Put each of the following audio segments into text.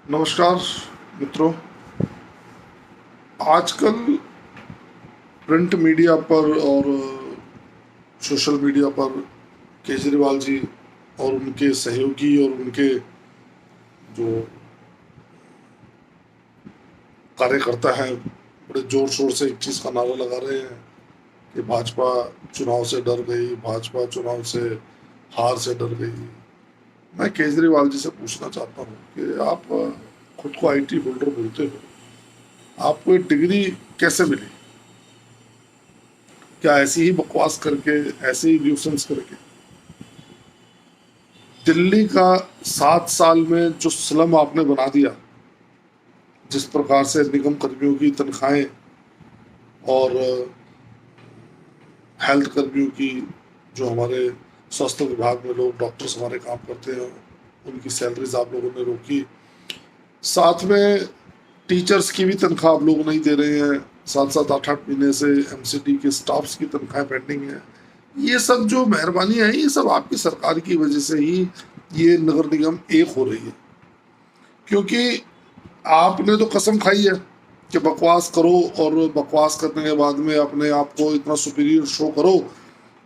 नमस्कार मित्रों। आजकल प्रिंट मीडिया पर और सोशल मीडिया पर केजरीवाल जी और उनके सहयोगी और उनके जो कार्यकर्ता हैं बड़े जोर शोर से एक चीज़ का नारा लगा रहे हैं कि भाजपा चुनाव से डर गई, भाजपा चुनाव से हार से डर गई। मैं केजरीवाल जी से पूछना चाहता हूँ कि आप खुद को आईटी होल्डर बोलते हो, आपको ये डिग्री कैसे मिली? क्या ऐसी ही बकवास करके, ऐसे ही न्यूसेंस करके? दिल्ली का 7 साल में जो स्लम आपने बना दिया, जिस प्रकार से निगम कर्मियों की तनख्वाहें और हेल्थ कर्मियों की, जो हमारे स्वास्थ्य विभाग में लोग डॉक्टर्स हमारे काम करते हैं, उनकी सैलरीज आप लोगों ने रोकी। साथ में टीचर्स की भी तनख्वाह आप लोग नहीं दे रहे हैं। 7-7, 8-8 महीने से एमसीडी के स्टाफ्स की तनख्वाह पेंडिंग है। ये सब जो मेहरबानियां हैं, ये सब आपकी सरकार की वजह से ही ये नगर निगम एक हो रही है। क्योंकि आपने तो कसम खाई है कि बकवास करो और बकवास करने के बाद में अपने आप को इतना सुपीरियर शो करो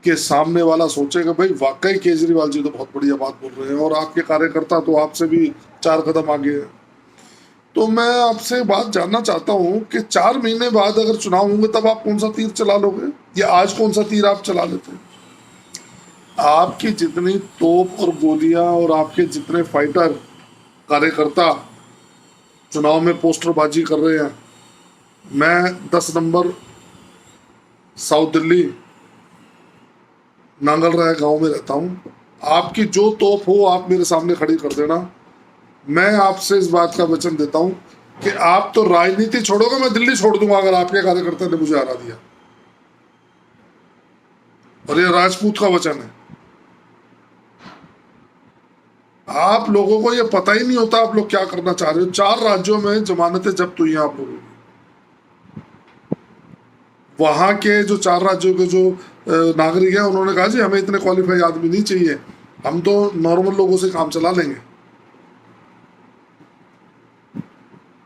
कि सामने वाला सोचेगा भाई वाकई केजरीवाल जी तो बहुत बढ़िया बात बोल रहे हैं और आपके कार्यकर्ता तो आपसे भी 4 कदम आगे हैं। तो मैं आपसे बात जानना चाहता हूँ कि 4 महीने बाद अगर चुनाव होंगे तब आप कौन सा तीर चला लोगे, या आज कौन सा तीर आप चला लेते हैं? आपकी जितनी तोप और गोलियां और आपके जितने फाइटर कार्यकर्ता चुनाव में पोस्टरबाजी कर रहे हैं, मैं 10 नंबर साउथ दिल्ली नांगल राय गांव में रहता हूँ। आपकी जो तोप हो आप मेरे सामने खड़ी कर देना। मैं आपसे इस बात का वचन देता हूं कि आप तो राजनीति छोड़ोगे, मैं दिल्ली छोड़ दूंगा अगर आपके कार्यकर्ता ने मुझे हरा दिया। और ये राजपूत का वचन है। आप लोगों को ये पता ही नहीं होता आप लोग क्या करना चाह रहे हो। 4 राज्यों में जमानतें जब्त हुई हैं आप लोगों की। वहां के जो 4 राज्यों के जो नागरिक हैं, उन्होंने कहा जी हमें इतने क्वालिफाई आदमी नहीं चाहिए, हम तो नॉर्मल लोगों से काम चला लेंगे।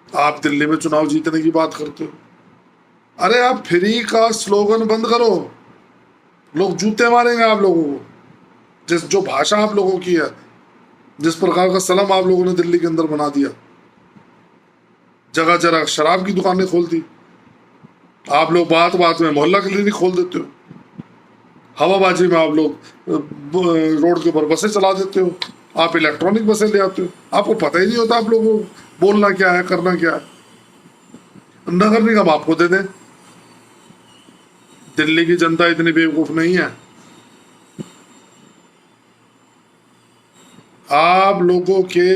आप दिल्ली में चुनाव जीतने की बात करते हो। अरे आप फ्री का स्लोगन बंद करो, लोग जूते मारेंगे आप लोगों को। जिस जो भाषा आप लोगों की है, जिस प्रकार का सलम आप लोगों ने दिल्ली के अंदर बना दिया, जगह जगह शराब की दुकानें खोल दी। आप लोग बात बात में मोहल्ला क्लिनिक खोल देते हो। हवाबाजी में आप लोग रोड के ऊपर बसें चला देते हो। आप इलेक्ट्रॉनिक बसें ले आते हो। आपको पता ही नहीं होता आप लोगों को बोलना क्या है, करना क्या है। नगर निगम आपको दे दें। दिल्ली की जनता इतनी बेवकूफ नहीं है। आप लोगों के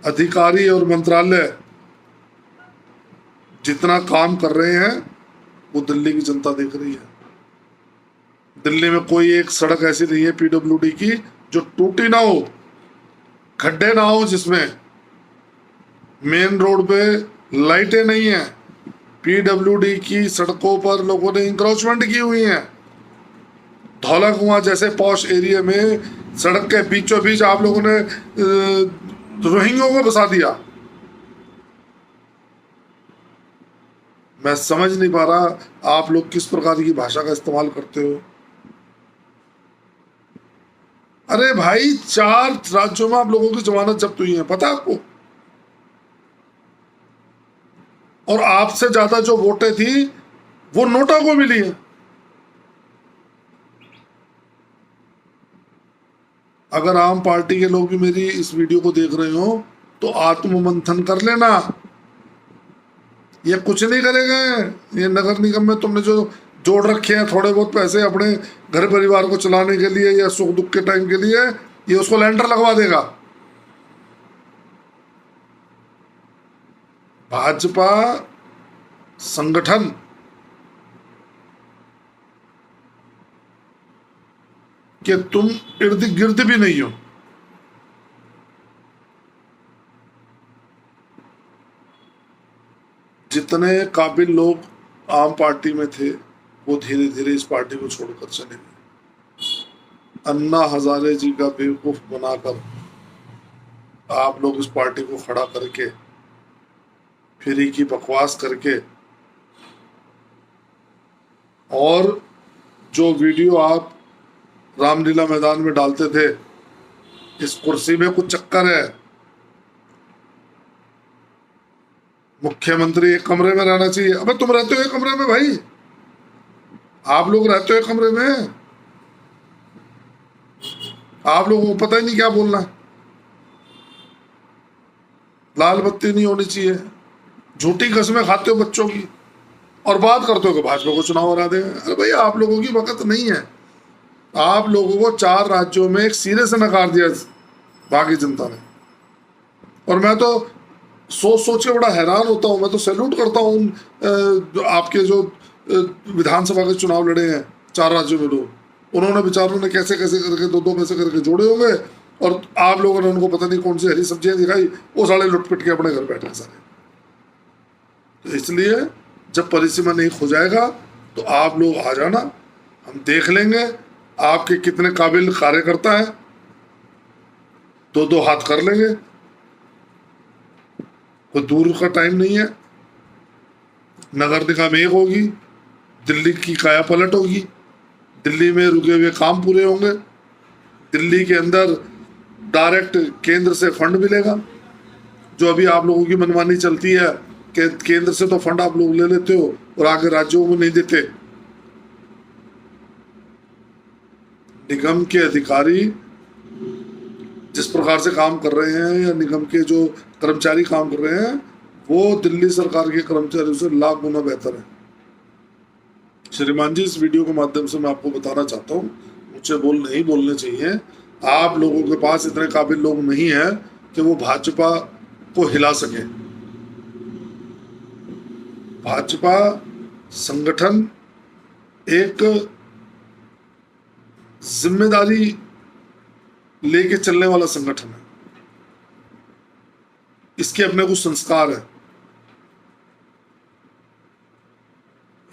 अधिकारी और मंत्रालय जितना काम कर रहे हैं वो दिल्ली की जनता देख रही है। दिल्ली में कोई एक सड़क ऐसी नहीं है पीडब्ल्यूडी की जो टूटी ना हो, खड्डे ना हो, जिसमें मेन रोड पे लाइटें नहीं है। पीडब्ल्यूडी की सड़कों पर लोगों ने इंक्रोचमेंट की हुई है। धौला कुआं जैसे पॉश एरिया में सड़क के बीचों बीच आप लोगों ने रोहिंग्यों को बसा दिया। मैं समझ नहीं पा रहा आप लोग किस प्रकार की भाषा का इस्तेमाल करते हो। अरे भाई 4 राज्यों में आप लोगों की जमानत जब्त हुई है, पता है आपको? और आपसे ज्यादा जो वोटें थी वो नोटा को मिली है। अगर आम पार्टी के लोग भी मेरी इस वीडियो को देख रहे हो तो आत्ममंथन कर लेना। ये कुछ नहीं करेंगे। ये नगर निगम में तुमने जो जोड़ रखे हैं थोड़े बहुत पैसे अपने घर परिवार को चलाने के लिए या सुख दुख के टाइम के लिए, ये उसको लेंटर लगवा देगा। भाजपा संगठन के तुम इर्द गिर्द भी नहीं हो। जितने काबिल लोग आम पार्टी में थे वो धीरे धीरे इस पार्टी को छोड़कर चले गए। अन्ना हजारे जी का बेवकूफ बनाकर आप लोग इस पार्टी को खड़ा करके फ्री की बकवास करके और जो वीडियो आप रामलीला मैदान में डालते थे, इस कुर्सी में कुछ चक्कर है, मुख्यमंत्री एक कमरे में रहना चाहिए। अबे तुम रहते हो एक कमरे में भाई, आप लोग रहते हो एक कमरे में, आप लोगों को पता ही नहीं क्या बोलना है। लाल बत्ती नहीं होनी चाहिए, झूठी कस्में खाते हो बच्चों की और बात करते हो कि भाजपा को चुनाव हरा देंगे। अरे भाई आप लोगों की वक्त नहीं है, आप लोगों को 4 राज्यों में एक सिरे से नकार दिया भारतीय जनता ने। और मैं तो सोच सोच के बड़ा हैरान होता हूँ, मैं तो सैल्यूट करता हूँ आपके जो विधानसभा के चुनाव लड़े हैं 4 राज्यों में लोग, उन्होंने बेचारों ने कैसे कैसे करके 2-2 पैसे करके जोड़े होंगे और आप लोगों ने उनको पता नहीं कौन सी हरी सब्जियां दिखाई, वो साले लुट पिट के अपने घर बैठे सारे। तो इसलिए जब परिसीमा नहीं खो जाएगा तो आप लोग आ जाना, हम देख लेंगे आपके कितने काबिल कार्यकर्ता है, 2-2 हाथ कर लेंगे, कोई दूर का टाइम नहीं है। नगर निगम एक होगी, दिल्ली की काया पलट होगी, दिल्ली में रुके हुए काम पूरे होंगे, दिल्ली के अंदर डायरेक्ट केंद्र से फंड मिलेगा। जो अभी आप लोगों की मनमानी चलती है कि केंद्र से तो फंड आप लोग ले लेते हो और आगे राज्यों को नहीं देते। निगम के अधिकारी जिस प्रकार से काम कर रहे हैं या निगम के जो कर्मचारी काम कर रहे हैं वो दिल्ली सरकार के कर्मचारियों से लाख गुना बेहतर है। श्रीमान जी, इस वीडियो के माध्यम से मैं आपको बताना चाहता हूँ, मुझसे नहीं बोलने चाहिए, आप लोगों के पास इतने काबिल लोग नहीं है कि वो भाजपा को हिला सके। भाजपा संगठन एक जिम्मेदारी लेके चलने वाला संगठन है, इसके अपने कुछ संस्कार है।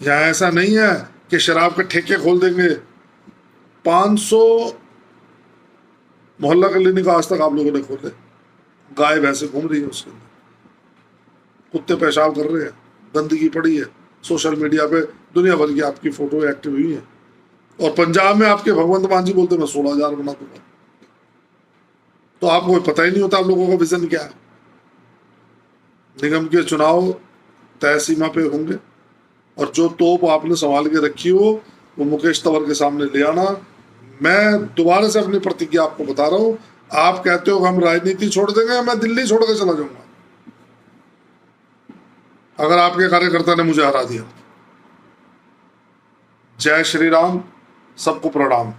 यहां ऐसा नहीं है कि शराब के ठेके खोल देंगे। 500 मोहल्ला क्लिनिक आज तक आप लोगों ने खोले, गाय भैंसे घूम रही है उसके अंदर, कुत्ते पेशाब कर रहे हैं, गंदगी पड़ी है, सोशल मीडिया पे दुनिया भर की आपकी फोटो एक्टिव हुई है। और पंजाब में आपके भगवंत मान जी बोलते मैं 16,000 बना दूंगा। तो आपको पता ही नहीं होता आप लोगों का विजन क्या है। निगम के चुनाव तय सीमा पे होंगे और जो तोप आपने संभाल के रखी हो वो मुकेश तंवर के सामने ले आना। मैं दोबारा से अपनी प्रतिज्ञा आपको बता रहा हूं, आप कहते हो हम राजनीति छोड़ देंगे, मैं दिल्ली छोड़ के चला जाऊंगा अगर आपके कार्यकर्ता ने मुझे हरा दिया। जय श्री राम, सबको प्रणाम।